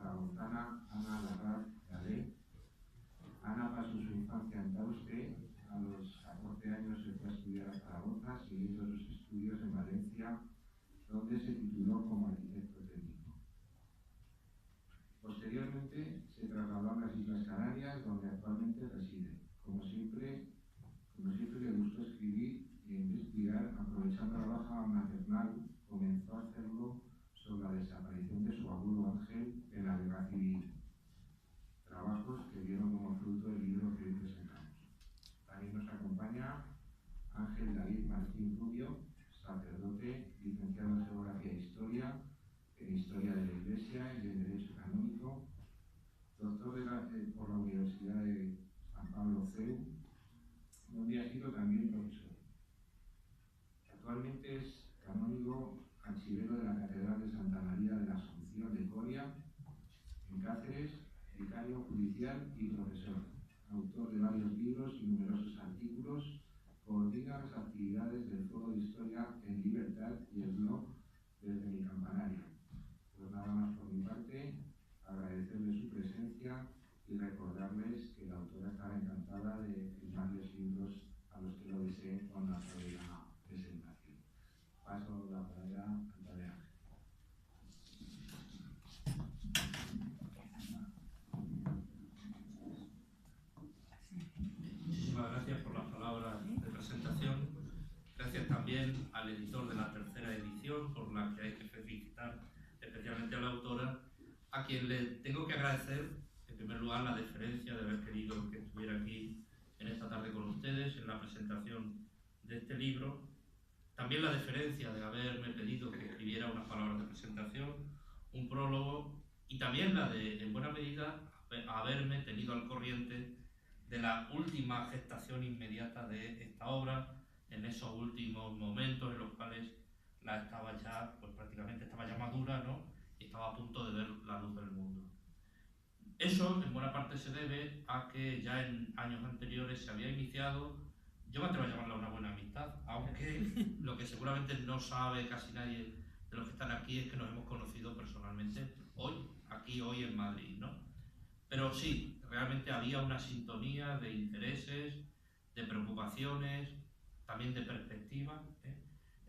zaragozana Ana Larraz Galé. Ana pasó su infancia en Tauste. A los 14 años se fue a estudiar a Zaragoza, siguiendo sus estudios en Valencia, donde se tituló como arquitecto técnico. Posteriormente se trasladó a las Islas Canarias, donde actualmente reside. Como siempre le gustó escribir e investigar. Aprovechando la baja maternal, comenzó a hacerlo sobre la desaparición de su abuelo Ángel en la Guerra Civil, trabajos que dieron como fruto el libro que hoy presentamos. También nos acompaña Ángel David Martín Rubio, sacerdote, licenciado en Geografía e Historia, en Historia de la Iglesia y en Derecho Canónico, doctor por la Universidad de San Pablo CEU, donde ha sido también profesor. Actualmente es canónigo archivero de la Catedral de Santa María de la Asunción de Coria, en Cáceres, vicario judicial y profesor, autor de varios libros y numerosos artículos. Coordina las actividades del Foro de Historia en Libertad y el blog Desde mi Campanario. Pues nada más por mi parte, agradecerles su presencia y recordarles que la autora estará encantada de firmarles libros a los que lo deseen cuando acabe la presentación. Paso la palabra a Natalia. Muchísimas gracias por las palabras de presentación. Gracias también al editor de la tercera edición, por la que hay que felicitar especialmente a la autora, a quien le tengo que agradecer, en primer lugar, la deferencia de haber querido que estuviera aquí en esta tarde con ustedes en la presentación de este libro. También la deferencia de haberme pedido que escribiera unas palabras de presentación, un prólogo, y también la de, en buena medida, haberme tenido al corriente de la última gestación inmediata de esta obra, en esos últimos momentos en los cuales la estaba ya, pues prácticamente estaba ya madura, ¿no? Y estaba a punto de ver la luz del mundo. Eso, en buena parte, se debe a que ya en años anteriores se había iniciado, yo me atrevo a llamarla una buena amistad, aunque lo que seguramente no sabe casi nadie de los que están aquí es que nos hemos conocido personalmente hoy en Madrid, ¿no? Pero sí, realmente había una sintonía de intereses, de preocupaciones, también de perspectiva,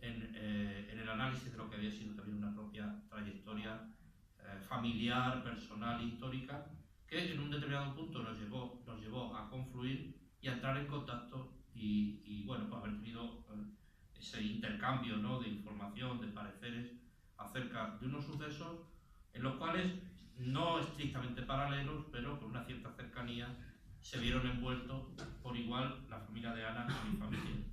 en el análisis de lo que había sido también una propia trayectoria familiar, personal, histórica, que en un determinado punto nos llevó a confluir y a entrar en contacto y bueno, pues haber tenido ese intercambio, ¿no?, de información, de pareceres acerca de unos sucesos en los cuales, no estrictamente paralelos, pero con una cierta cercanía, se vieron envueltos por igual la familia de Ana y mi familia.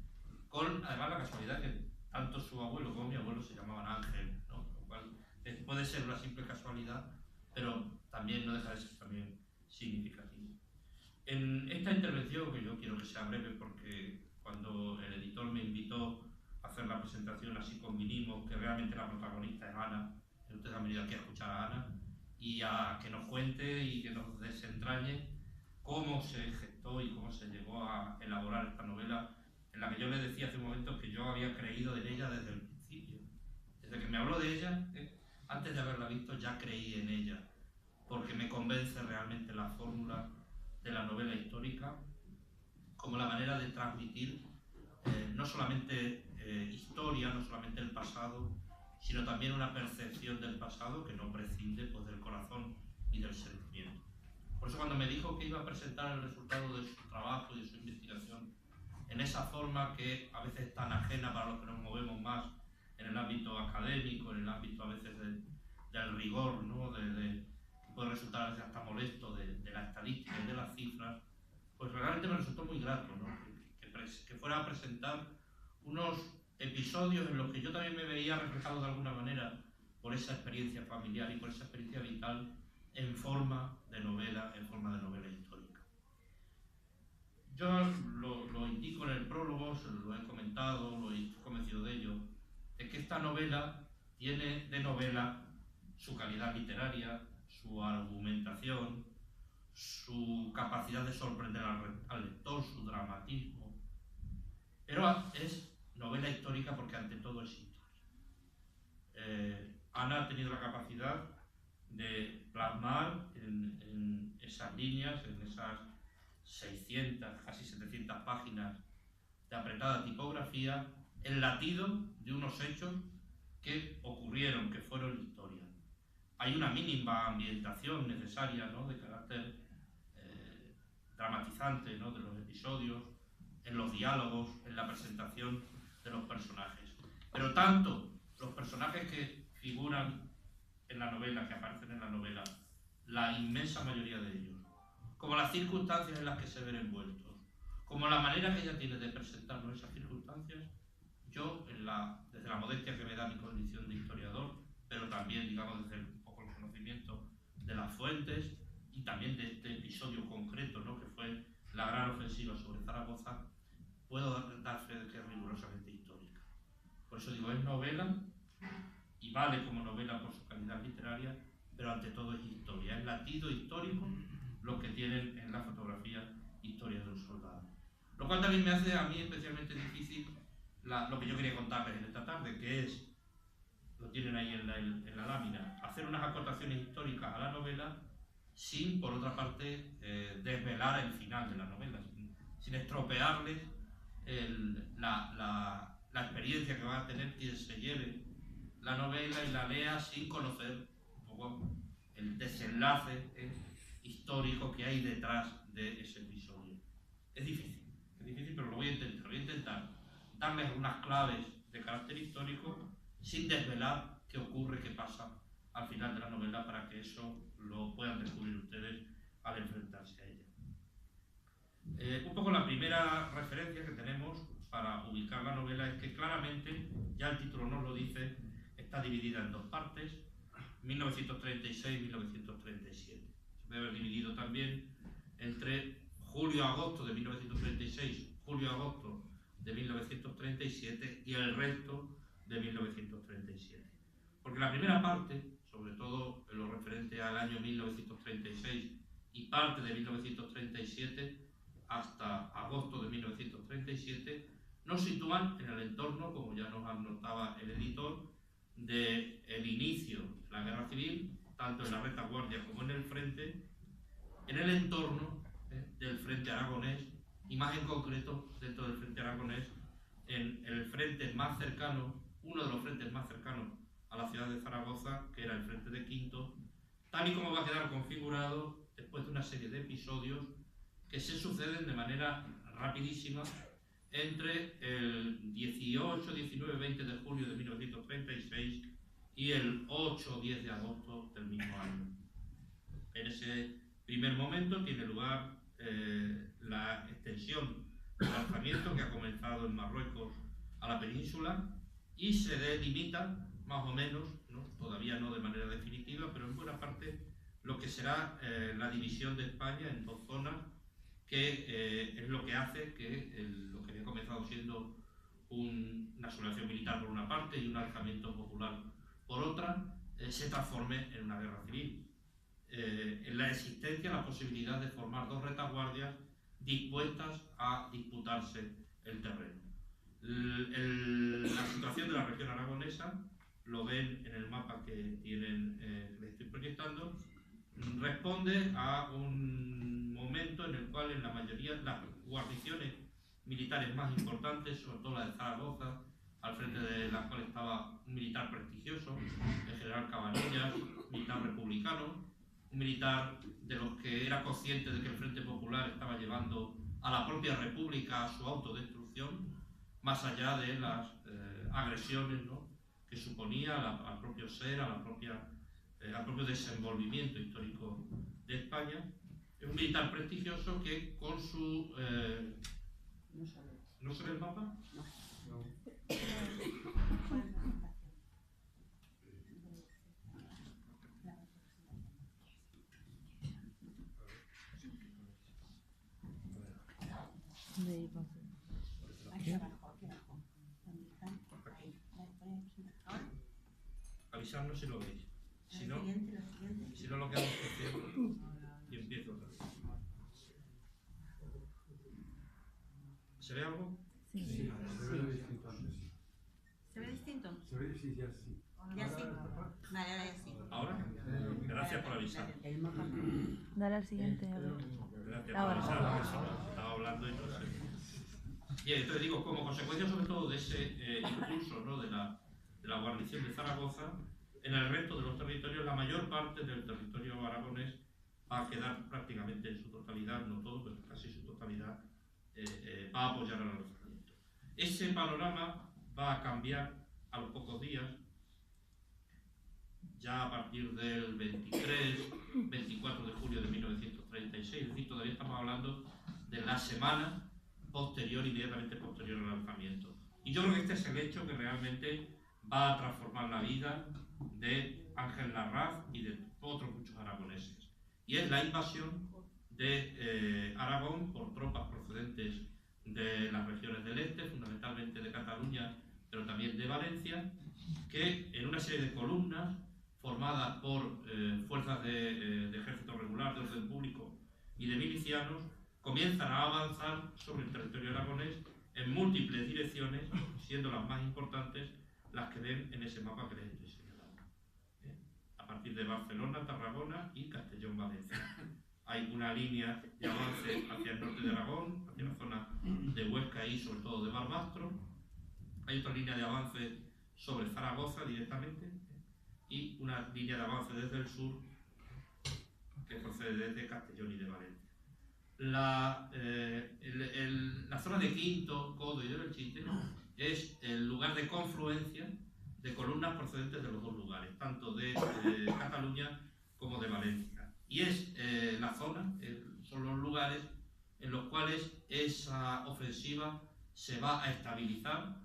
Con además la casualidad que tanto su abuelo como mi abuelo se llamaban Ángel, ¿no? Lo cual puede ser una simple casualidad, pero también no deja de ser también significativo. En esta intervención, que yo quiero que sea breve porque cuando el editor me invitó a hacer la presentación así convinimos que realmente la protagonista es Ana, ustedes han venido aquí a escuchar a Ana y a que nos cuente y que nos desentrañe cómo se gestó y cómo se llegó a elaborar esta novela, en la que yo le decía hace un momento que yo había creído en ella desde el principio. Desde que me habló de ella, antes de haberla visto ya creí en ella, porque me convence realmente la fórmula de la novela histórica como la manera de transmitir no solamente historia, no solamente el pasado, sino también una percepción del pasado que no prescinde, pues, del corazón y del sentimiento. Por eso, cuando me dijo que iba a presentar el resultado de su trabajo y de su investigación en esa forma que a veces es tan ajena para los que nos movemos más en el ámbito académico, en el ámbito a veces del rigor, ¿no?, que puede resultar a veces hasta molesto, de la estadística y de las cifras, pues realmente me resultó muy grato, ¿no?, que fuera a presentar unos episodios en los que yo también me veía reflejado de alguna manera por esa experiencia familiar y por esa experiencia vital en forma de novela histórica. Yo lo indico en el prólogo, se lo he comentado, estoy convencido de ello, de que esta novela tiene de novela su calidad literaria, su argumentación, su capacidad de sorprender al lector, su dramatismo, pero es novela histórica porque ante todo es historia. Ana ha tenido la capacidad de plasmar en esas líneas, en esas 600, casi 700 páginas de apretada tipografía, el latido de unos hechos que ocurrieron, que fueron historia. Hay una mínima ambientación necesaria, ¿no?, de carácter dramatizante, ¿no?, de los episodios, en los diálogos, en la presentación de los personajes. Pero tanto los personajes que figuran en la novela, que aparecen en la novela, la inmensa mayoría de ellos, como las circunstancias en las que se ven envueltos, como la manera que ella tiene de presentarnos esas circunstancias, yo, desde la modestia que me da mi condición de historiador, pero también, digamos, desde un poco el conocimiento de las fuentes y también de este episodio concreto, ¿no?, que fue la gran ofensiva sobre Zaragoza, puedo dar fe de que es rigurosamente histórica. Por eso digo, es novela y vale como novela por su calidad literaria, pero ante todo es historia, es latido histórico lo que tienen en la fotografía Historia de un soldado. Lo cual también me hace a mí especialmente difícil lo que yo quería contarles en esta tarde, que es, lo tienen ahí en la lámina, hacer unas acotaciones históricas a la novela sin, por otra parte, desvelar el final de la novela, sin estropearles la experiencia que va a tener quien se lleve la novela y la lea sin conocer un poco el desenlace histórico que hay detrás de ese episodio. Es difícil, pero lo voy a intentar. Voy a intentar darles unas claves de carácter histórico sin desvelar qué ocurre, qué pasa al final de la novela, para que eso lo puedan descubrir ustedes al enfrentarse a ella. Un poco la primera referencia que tenemos para ubicar la novela es que claramente, ya el título nos lo dice, está dividida en dos partes, 1936 y 1937. Se puede haber dividido también entre julio-agosto de 1936, julio-agosto de 1937 y el resto de 1937. Porque la primera parte, sobre todo en lo referente al año 1936 y parte de 1937 hasta agosto de 1937, nos sitúan en el entorno, como ya nos anotaba el editor, del inicio de la guerra civil, tanto en la retaguardia como en el frente, en el entorno del frente aragonés, y más en concreto dentro del frente aragonés, en el frente más cercano, uno de los frentes más cercanos a la ciudad de Zaragoza, que era el frente de Quinto, tal y como va a quedar configurado después de una serie de episodios que se suceden de manera rapidísima entre el 18, 19, 20 de julio de 1936 y el 8 o 10 de agosto del mismo año. En ese primer momento tiene lugar la extensión del alzamiento que ha comenzado en Marruecos a la península y se delimita más o menos, ¿no?, todavía no de manera definitiva, pero en buena parte lo que será la división de España en dos zonas, que es lo que hace que lo que había comenzado siendo una sublevación militar por una parte y un alzamiento popular por otra, se transforme en una guerra civil. En la existencia, la posibilidad de formar dos retaguardias dispuestas a disputarse el terreno. La situación de la región aragonesa, lo ven en el mapa que tienen, que les estoy proyectando, responde a un momento en el cual en la mayoría de las guarniciones militares más importantes, sobre todo la de Zaragoza, al frente de la cual estaba un militar prestigioso, el general Cabanillas, militar republicano, un militar de los que era consciente de que el Frente Popular estaba llevando a la propia República a su autodestrucción, más allá de las agresiones, ¿no?, que suponía al propio ser, al propio desenvolvimiento histórico de España. Es un militar prestigioso que con su... ¿No se ve el mapa? No. Avisarnos si lo veis. Si no, lo que hago es que cierro y empiezo otra vez. ¿Se ve algo? Sí. Sí, se ve distinto antes. ¿Se ve distinto? Se ve, sí, ya sí. Ya sí. Vale, ahora ya sí. ¿Ahora? Gracias por avisar. Dale al siguiente, a ver. Gracias por avisar. Estaba hablando y no sé. Bien, entonces digo, como consecuencia sobre todo de ese impulso, ¿no?, de la guarnición de Zaragoza, en el resto de los territorios, la mayor parte del territorio aragonés va a quedar prácticamente en su totalidad, no todo, pero casi su totalidad, va a apoyar al alzamiento. Ese panorama va a cambiar a los pocos días, ya a partir del 23, 24 de julio de 1936, es decir, todavía estamos hablando de la semana posterior, inmediatamente posterior al alzamiento. Y yo creo que este es el hecho que realmente va a transformar la vida de Ángel Larraz y de otros muchos aragoneses. Y es la invasión de Aragón por tropas procedentes de las regiones del este, fundamentalmente de Cataluña, pero también de Valencia, que en una serie de columnas formadas por fuerzas de ejército regular, de orden público y de milicianos, comienzan a avanzar sobre el territorio aragonés en múltiples direcciones, siendo las más importantes las que ven en ese mapa que les estoy señalando. A partir de Barcelona, Tarragona y Castellón-Valencia. Hay una línea de avance hacia el norte de Aragón, hacia la zona de Huesca y sobre todo de Barbastro. Hay otra línea de avance sobre Zaragoza directamente y una línea de avance desde el sur que procede desde Castellón y de Valencia. La zona de Quinto, Codo y de Belchite es el lugar de confluencia de columnas procedentes de los dos lugares, tanto de Cataluña como de Valencia. Y es la zona, son los lugares en los cuales esa ofensiva se va a estabilizar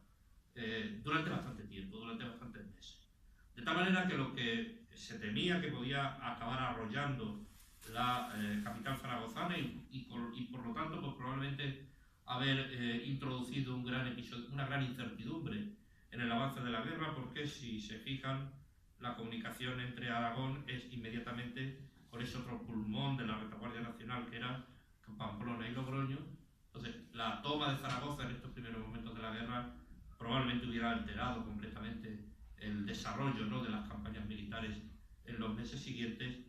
durante bastante tiempo, durante bastantes meses. De tal manera que lo que se temía que podía acabar arrollando la capital zaragozana y por lo tanto pues probablemente haber introducido una gran incertidumbre en el avance de la guerra, porque si se fijan, la comunicación entre Aragón es inmediatamente con ese otro pulmón de la retaguardia nacional que era Pamplona y Logroño. Entonces la toma de Zaragoza en estos primeros momentos de la guerra probablemente hubiera alterado completamente el desarrollo, ¿no?, de las campañas militares en los meses siguientes.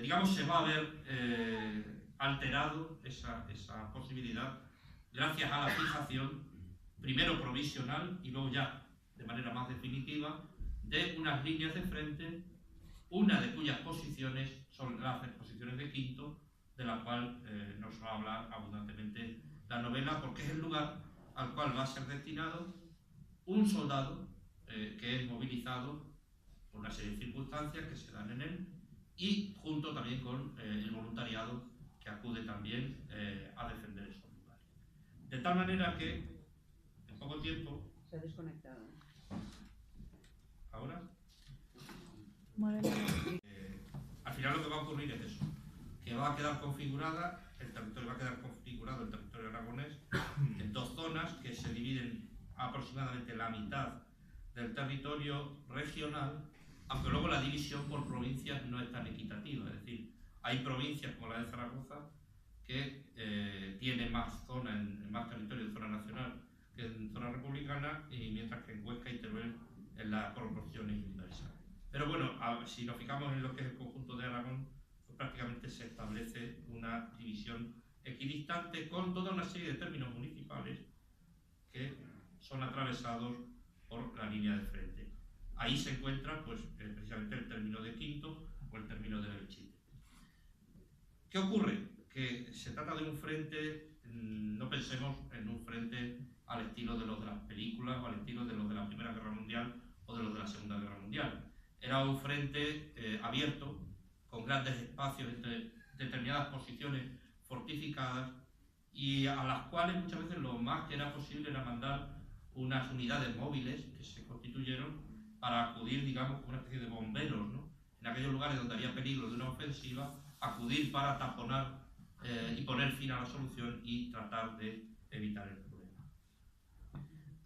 Digamos, se va a ver alterado esa posibilidad gracias a la fijación, primero provisional y luego ya de manera más definitiva, de unas líneas de frente, una de cuyas posiciones son las posiciones de Quinto, de la cual nos va a hablar abundantemente la novela, porque es el lugar al cual va a ser destinado un soldado que es movilizado por una serie de circunstancias que se dan en él, y junto también con el voluntariado que acude también a defender esos lugares. De tal manera que en poco tiempo... Se ha desconectado. ¿Ahora? Al final lo que va a ocurrir es eso, que va a quedar configurado el territorio aragonés en dos zonas que se dividen aproximadamente la mitad del territorio regional, aunque luego la división por provincias no es tan equitativa. Es decir, hay provincias como la de Zaragoza que tiene más más territorio en zona nacional que en zona republicana, y mientras que en Huesca y Teruel en la proporción es inversa. Pero bueno, si nos fijamos en lo que es el conjunto de Aragón, pues prácticamente se establece una división equidistante con toda una serie de términos municipales que son atravesados por la línea de frente. Ahí se encuentra pues, precisamente el término de Quinto o el término de Belchite. ¿Qué ocurre? Que se trata de un frente, no pensemos en un frente al estilo de los de las películas o al estilo de los de la Primera Guerra Mundial o de los de la Segunda Guerra Mundial. Era un frente abierto, con grandes espacios entre determinadas posiciones fortificadas, y a las cuales muchas veces lo más que era posible era mandar unas unidades móviles que se constituyeron para acudir, digamos, como una especie de bomberos, ¿no?, en aquellos lugares donde había peligro de una ofensiva, acudir para taponar y poner fin a la solución y tratar de evitar el problema.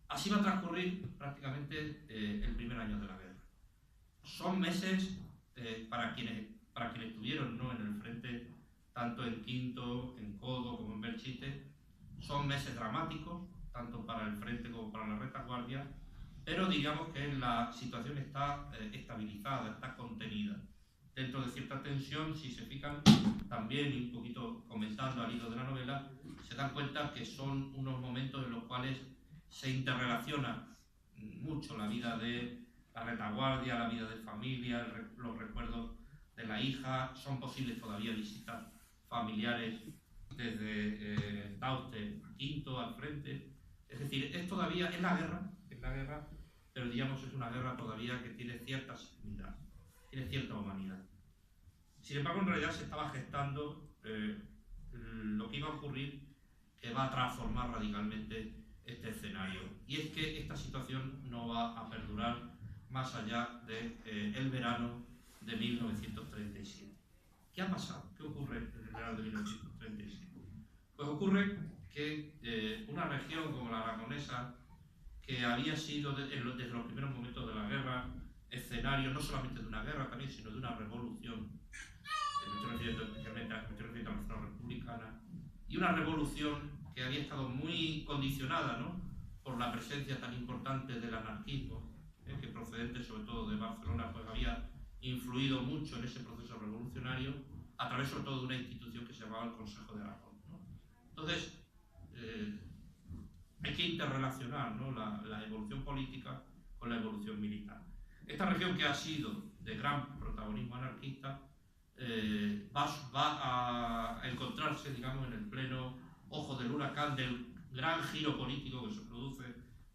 Así va a transcurrir prácticamente el primer año de la guerra. Son meses para quienes estuvieron, ¿no?, en el frente, tanto en Quinto, en Codo como en Belchite, son meses dramáticos, tanto para el frente como para la retaguardia, pero digamos que la situación está estabilizada, está contenida. Dentro de cierta tensión, si se fijan, también, y un poquito comentando al hilo de la novela, se dan cuenta que son unos momentos en los cuales se interrelaciona mucho la vida de la retaguardia, la vida de familia, los recuerdos de la hija. Son posibles todavía visitas familiares desde Daute Quinto al frente. Es decir, es todavía, es la guerra, pero digamos es una guerra todavía que tiene cierta seguridad, tiene cierta humanidad. Sin embargo, en realidad se estaba gestando lo que iba a ocurrir, que va a transformar radicalmente este escenario. Y es que esta situación no va a perdurar más allá del verano de 1937. ¿Qué ha pasado? ¿Qué ocurre en el verano de 1937? Pues ocurre que una región como la aragonesa, que había sido desde los primeros momentos de la guerra escenario no solamente de una guerra también, sino de una revolución, especialmente a la zona republicana, y una revolución que había estado muy condicionada, ¿no?, por la presencia tan importante del anarquismo, que procedente sobre todo de Barcelona, pues había influido mucho en ese proceso revolucionario, a través sobre todo de una institución que se llamaba el Consejo de Aragón, ¿no? Entonces, hay que interrelacionar, ¿no?, la evolución política con la evolución militar. Esta región, que ha sido de gran protagonismo anarquista, va a encontrarse, digamos, en el pleno ojo del huracán del gran giro político que se produce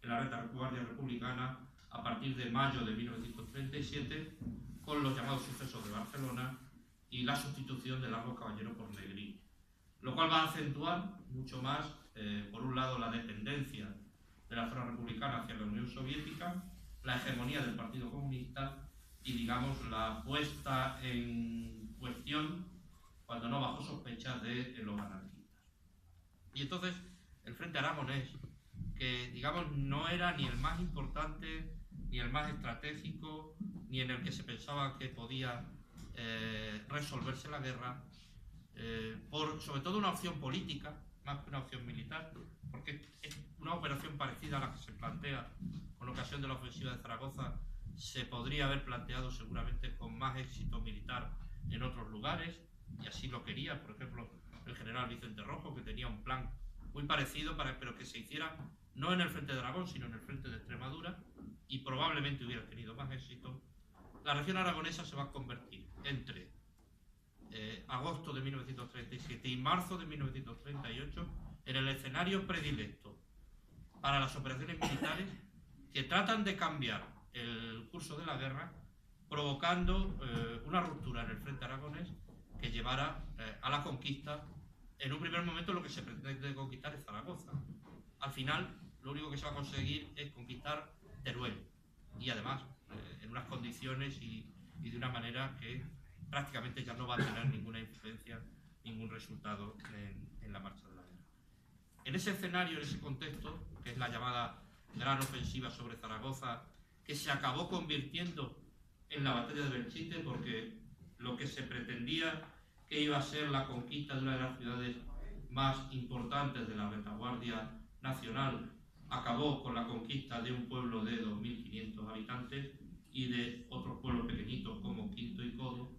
en la retaguardia republicana a partir de mayo de 1937, con los llamados sucesos de Barcelona y la sustitución de Largo Caballero por Negrín, lo cual va a acentuar mucho más, por un lado, la dependencia de la zona republicana hacia la Unión Soviética, la hegemonía del Partido Comunista y, digamos, la puesta en cuestión, cuando no bajo sospechas, de los anarquistas. Y entonces el Frente Aragonés, que digamos no era ni el más importante, ni el más estratégico, ni en el que se pensaba que podía resolverse la guerra, por sobre todo una opción política, más que una opción militar, porque es una operación parecida a la que se plantea con ocasión de la ofensiva de Zaragoza, se podría haber planteado seguramente con más éxito militar en otros lugares, y así lo quería, por ejemplo, el general Vicente Rojo, que tenía un plan muy parecido, pero que se hiciera no en el frente de Aragón, sino en el frente de Extremadura, y probablemente hubiera tenido más éxito. La región aragonesa se va a convertir entre agosto de 1937 y marzo de 1938 en el escenario predilecto para las operaciones militares que tratan de cambiar el curso de la guerra, provocando una ruptura en el frente aragonés que llevara a la conquista. En un primer momento lo que se pretende conquistar es Zaragoza. Al final lo único que se va a conseguir es conquistar Teruel, y además en unas condiciones y de una manera que prácticamente ya no va a tener ninguna influencia, ningún resultado en la marcha de la guerra. En ese escenario, en ese contexto, que es la llamada gran ofensiva sobre Zaragoza, que se acabó convirtiendo en la batalla de Belchite, porque lo que se pretendía que iba a ser la conquista de una de las ciudades más importantes de la retaguardia nacional, acabó con la conquista de un pueblo de 2.500 habitantes y de otros pueblos pequeñitos como Quinto y Codo.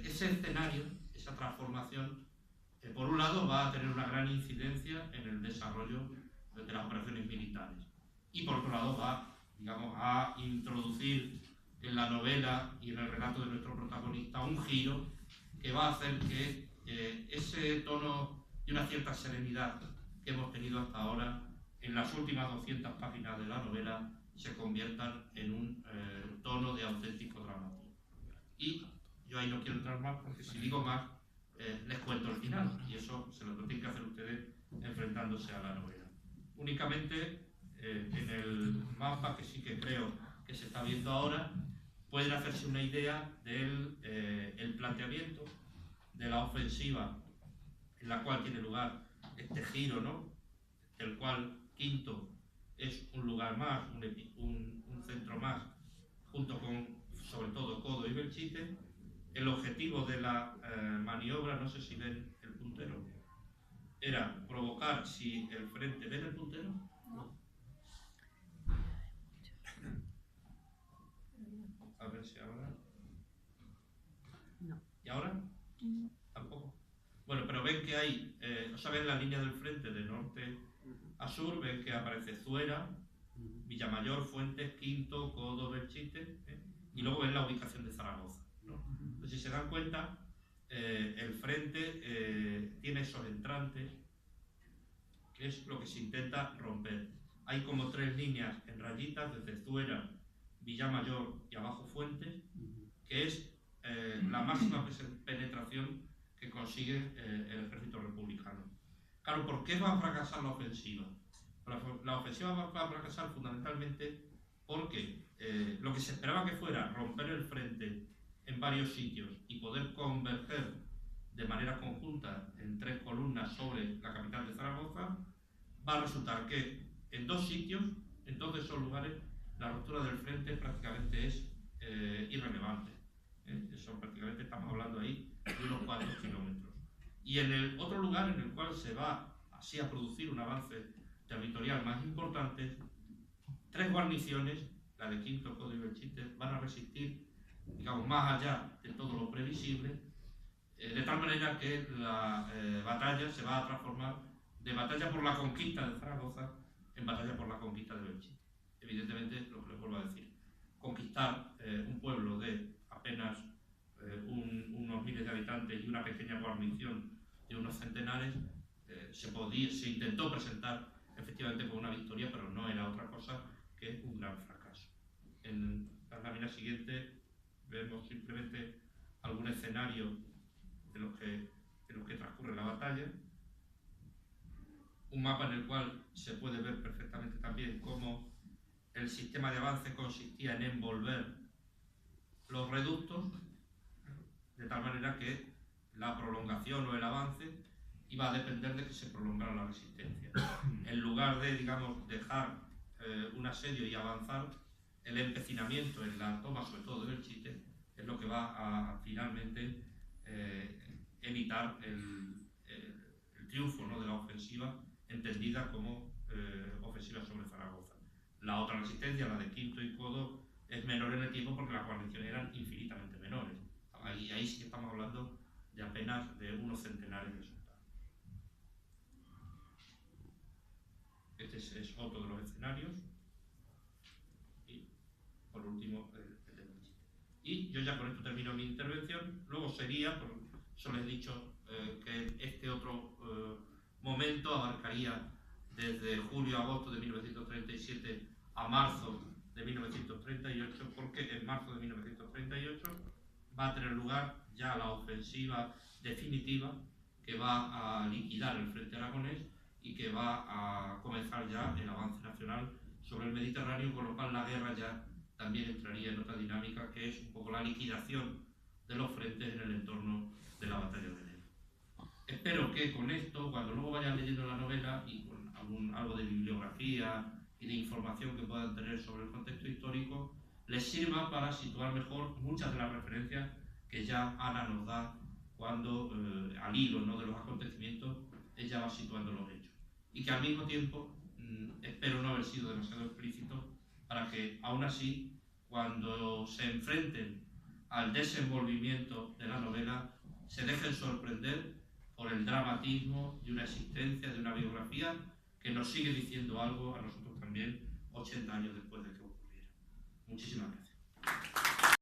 Ese escenario, esa transformación, por un lado va a tener una gran incidencia en el desarrollo de las operaciones militares, y por otro lado va, digamos, a introducir en la novela y en el relato de nuestro protagonista un giro que va a hacer que ese tono y una cierta serenidad que hemos tenido hasta ahora en las últimas 200 páginas de la novela se conviertan en un tono de auténtico dramatismo. Y yo ahí no quiero entrar más, porque si digo más les cuento el final, y eso se lo tienen que hacer ustedes enfrentándose a la novela. Únicamente en el mapa, que sí que creo que se está viendo ahora, pueden hacerse una idea del el planteamiento de la ofensiva en la cual tiene lugar este giro, ¿no?, el cual Quinto es un lugar más, un centro más, junto con, sobre todo, Codo y Belchite. El objetivo de la maniobra, no sé si ven el puntero, era provocar, si el frente, ¿ven el puntero? No. A ver si ahora... No. ¿Y ahora? No. Tampoco. Bueno, pero ven que hay, o sea, ven la línea del frente de norte a sur, ven que aparece Zuera, Villamayor, Fuentes, Quinto, Codo, Belchite, y luego ven la ubicación de Zaragoza, ¿no? Entonces, si se dan cuenta, el frente tiene esos entrantes, que es lo que se intenta romper. Hay como 3 líneas en rayitas, desde Zuera, Villamayor y abajo Fuentes, que es la máxima penetración que consigue el ejército republicano. Claro, ¿por qué va a fracasar la ofensiva? La ofensiva va a fracasar fundamentalmente porque lo que se esperaba que fuera romper el frente en varios sitios y poder converger de manera conjunta en 3 columnas sobre la capital de Zaragoza, va a resultar que en 2 sitios, en 2 de esos lugares, la ruptura del frente prácticamente es irrelevante. Eso prácticamente estamos hablando ahí de unos 4 kilómetros. Y en el otro lugar en el cual se va así a producir un avance territorial más importante, 3 guarniciones, la de Quinto, Codo y Belchite, van a resistir, digamos, más allá de todo lo previsible, de tal manera que la batalla se va a transformar de batalla por la conquista de Zaragoza en batalla por la conquista de Belchite. Evidentemente, lo que les vuelvo a decir, conquistar un pueblo de apenas unos miles de habitantes y una pequeña guarnición de unos centenares, se intentó presentar efectivamente como una victoria, pero no era otra cosa que un gran fracaso. En la lámina siguiente vemos simplemente algún escenario de los que transcurre la batalla, un mapa en el cual se puede ver perfectamente también cómo el sistema de avance consistía en envolver los reductos, de tal manera que la prolongación o el avance iba a depender de que se prolongara la resistencia. En lugar de, digamos, dejar un asedio y avanzar, el empecinamiento en la toma, sobre todo de Belchite, es lo que va a finalmente evitar el triunfo, ¿no?, de la ofensiva, entendida como ofensiva sobre Zaragoza. La otra resistencia, la de Quinto y Codo, es menor en el tiempo porque las guarniciones eran infinitamente menores. Ahí sí que estamos hablando de apenas de unos centenares de soldados. Este es otro de los escenarios. Y por último, el de Belchite. Y yo ya con esto termino mi intervención. Luego sería, por eso les he dicho que este otro momento abarcaría desde julio-agosto de 1937 a marzo de 1938, porque en marzo de 1938 va a tener lugar ya la ofensiva definitiva que va a liquidar el frente aragonés y que va a comenzar ya el avance nacional sobre el Mediterráneo, con lo cual la guerra ya también entraría en otra dinámica, que es un poco la liquidación de los frentes en el entorno de la batalla de enero. Espero que con esto, cuando luego vayan leyendo la novela y con algo de bibliografía y de información que puedan tener sobre el contexto histórico, les sirva para situar mejor muchas de las referencias que ya Ana nos da cuando, al hilo, ¿no?, de los acontecimientos, ella va situando los hechos. Y que al mismo tiempo, espero no haber sido demasiado explícito, para que aún así, cuando se enfrenten al desenvolvimiento de la novela, se dejen sorprender por el dramatismo de una existencia, de una biografía que nos sigue diciendo algo a nosotros también 80 años después de que ocurriera. Muchísimas gracias.